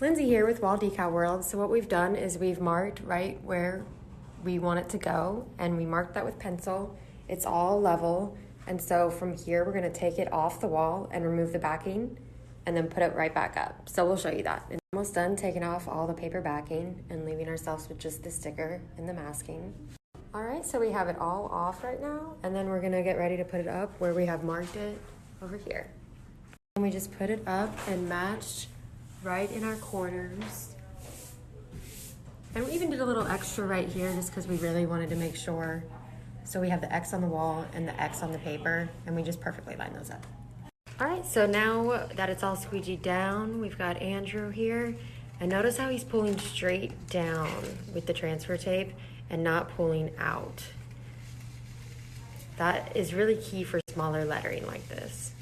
Lindsay here with Decal World. So what we've done is we've marked right where we want it to go, and we marked that with pencil. It's all level, and so from here we're going to take it off the wall and remove the backing and then put it right back up. So we'll show you that. It's almost done taking off all the paper backing and leaving ourselves with just the sticker and the masking. All right, so we have it all off right now, and then we're going to get ready to put it up where we have marked it over here. And we just put it up and matched right in our corners. And we even did a little extra right here just because we really wanted to make sure. So we have the X on the wall and the X on the paper, and we just perfectly line those up. All right, so now that it's all squeegeed down, we've got Andrew here. And notice how he's pulling straight down with the transfer tape and not pulling out. That is really key for smaller lettering like this.